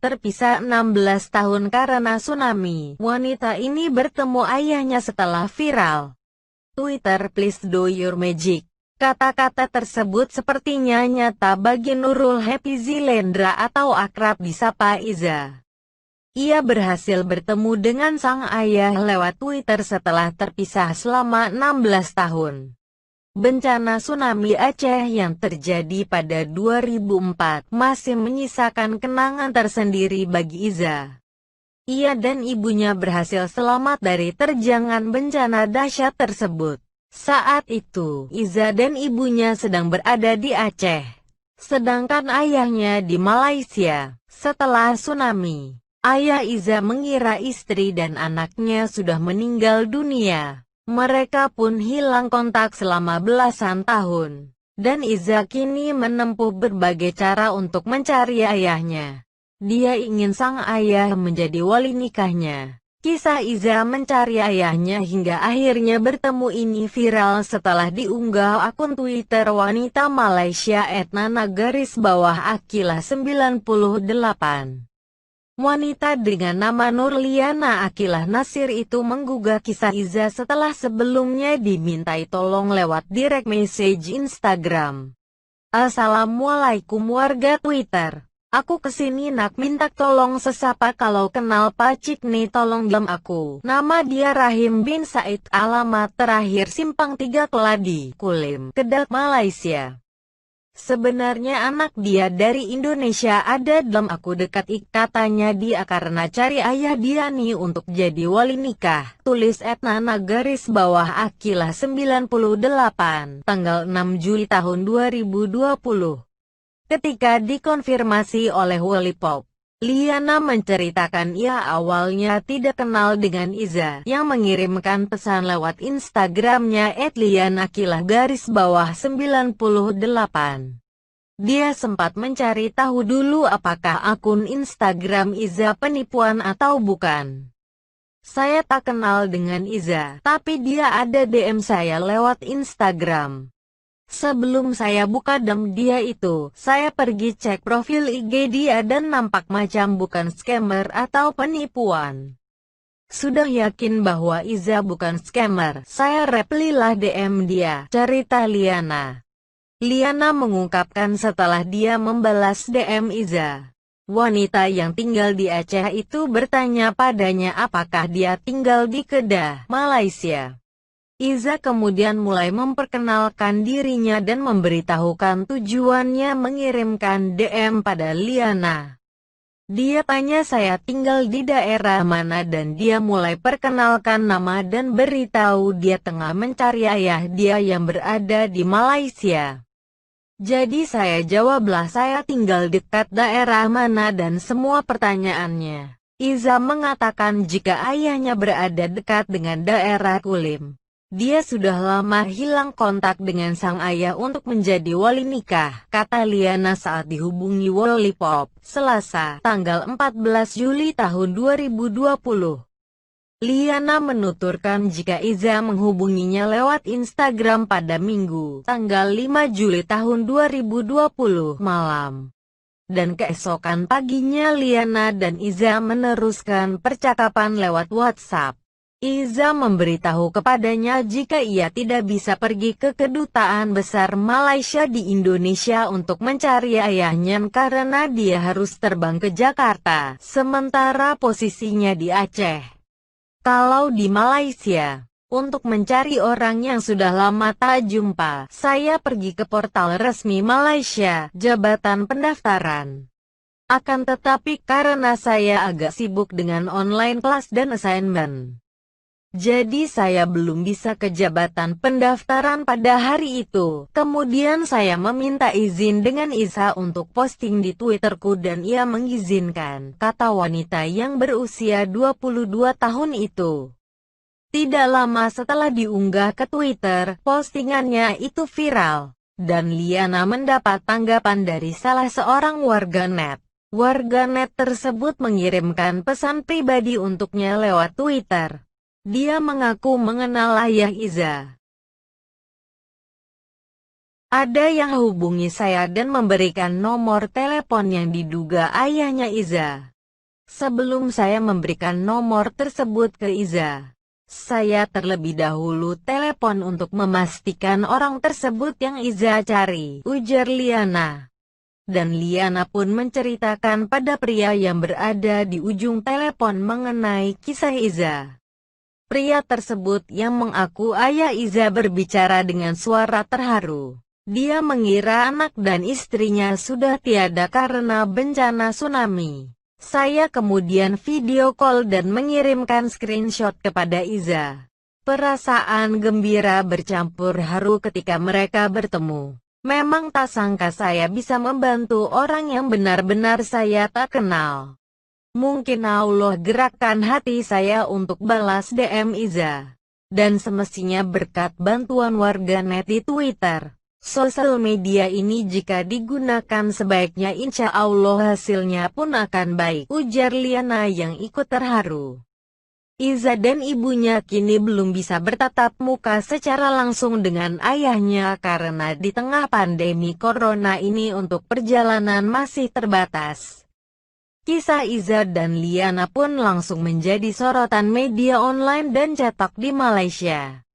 terpisah 16 tahun karena tsunami. Wanita ini bertemu ayahnya setelah viral Twitter "Please do your magic". Kata-kata tersebut sepertinya nyata bagi Nurul Happy Zilendra atau akrab disapa Iza. Ia berhasil bertemu dengan sang ayah lewat Twitter setelah terpisah selama 16 tahun. Bencana tsunami Aceh yang terjadi pada 2004 masih menyisakan kenangan tersendiri bagi Iza. Ia dan ibunya berhasil selamat dari terjangan bencana dahsyat tersebut. Saat itu, Iza dan ibunya sedang berada di Aceh, sedangkan ayahnya di Malaysia. Setelah tsunami, ayah Iza mengira istri dan anaknya sudah meninggal dunia. Mereka pun hilang kontak selama belasan tahun, dan Iza kini menempuh berbagai cara untuk mencari ayahnya. Dia ingin sang ayah menjadi wali nikahnya. Kisah Iza mencari ayahnya hingga akhirnya bertemu ini viral setelah diunggah akun Twitter wanita Malaysia @nana_Akilah98. Wanita dengan nama Nurliana Akilah Nasir itu menggugah kisah Iza setelah sebelumnya dimintai tolong lewat direct message Instagram. "Assalamualaikum warga Twitter. Aku kesini nak minta tolong sesapa kalau kenal Pacik nih tolong jam aku. Nama dia Rahim bin Said, alamat terakhir Simpang 3 Keladi, Kulim, Kedah, Malaysia. Sebenarnya anak dia dari Indonesia ada dalam aku dekat katanya dia karena cari ayah dia nih untuk jadi wali nikah," tulis @nana_Akilah98, tanggal 6 Juli tahun 2020. Ketika dikonfirmasi oleh Wallipop, Liana menceritakan ia awalnya tidak kenal dengan Iza yang mengirimkan pesan lewat Instagramnya @liana_98. Dia sempat mencari tahu dulu apakah akun Instagram Iza penipuan atau bukan. "Saya tak kenal dengan Iza, tapi dia ada DM saya lewat Instagram. Sebelum saya buka DM dia itu, saya pergi cek profil IG dia dan nampak macam bukan scammer atau penipuan. Sudah yakin bahwa Iza bukan scammer, saya replilah DM dia," cerita Liana. Liana mengungkapkan setelah dia membalas DM Iza. Wanita yang tinggal di Aceh itu bertanya padanya apakah dia tinggal di Kedah, Malaysia. Iza kemudian mulai memperkenalkan dirinya dan memberitahukan tujuannya mengirimkan DM pada Liana. Dia tanya saya tinggal di daerah mana dan dia mulai perkenalkan nama dan beritahu dia tengah mencari ayah dia yang berada di Malaysia. Jadi saya jawablah saya tinggal dekat daerah mana dan semua pertanyaannya. Iza mengatakan jika ayahnya berada dekat dengan daerah Kulim. Dia sudah lama hilang kontak dengan sang ayah untuk menjadi wali nikah, kata Liana saat dihubungi Wallipop, Selasa, tanggal 14 Juli tahun 2020. Liana menuturkan jika Iza menghubunginya lewat Instagram pada Minggu, tanggal 5 Juli tahun 2020 malam. Dan keesokan paginya Liana dan Iza meneruskan percakapan lewat WhatsApp. Iza memberitahu kepadanya jika ia tidak bisa pergi ke Kedutaan Besar Malaysia di Indonesia untuk mencari ayahnya karena dia harus terbang ke Jakarta, sementara posisinya di Aceh. Kalau di Malaysia, untuk mencari orang yang sudah lama tak jumpa, saya pergi ke portal resmi Malaysia, Jabatan Pendaftaran. Akan tetapi karena saya agak sibuk dengan online kelas dan assignment, jadi saya belum bisa ke Jabatan Pendaftaran pada hari itu. Kemudian saya meminta izin dengan Iza untuk posting di Twitterku dan ia mengizinkan, kata wanita yang berusia 22 tahun itu. Tidak lama setelah diunggah ke Twitter, postingannya itu viral, dan Liana mendapat tanggapan dari salah seorang warganet. Warganet tersebut mengirimkan pesan pribadi untuknya lewat Twitter. Dia mengaku mengenal ayah Iza. Ada yang hubungi saya dan memberikan nomor telepon yang diduga ayahnya Iza. Sebelum saya memberikan nomor tersebut ke Iza, saya terlebih dahulu telepon untuk memastikan orang tersebut yang Iza cari, ujar Liana. Dan Liana pun menceritakan pada pria yang berada di ujung telepon mengenai kisah Iza. Pria tersebut yang mengaku ayah Iza berbicara dengan suara terharu. Dia mengira anak dan istrinya sudah tiada karena bencana tsunami. Saya kemudian video call dan mengirimkan screenshot kepada Iza. Perasaan gembira bercampur haru ketika mereka bertemu. Memang tak sangka saya bisa membantu orang yang benar-benar saya tak kenal. Mungkin Allah gerakkan hati saya untuk balas DM Iza. Dan semestinya berkat bantuan warganet di Twitter. Sosial media ini jika digunakan sebaiknya insya Allah hasilnya pun akan baik, ujar Liana yang ikut terharu. Iza dan ibunya kini belum bisa bertatap muka secara langsung dengan ayahnya karena di tengah pandemi corona ini untuk perjalanan masih terbatas. Kisah Iza dan Liana pun langsung menjadi sorotan media online dan cetak di Malaysia.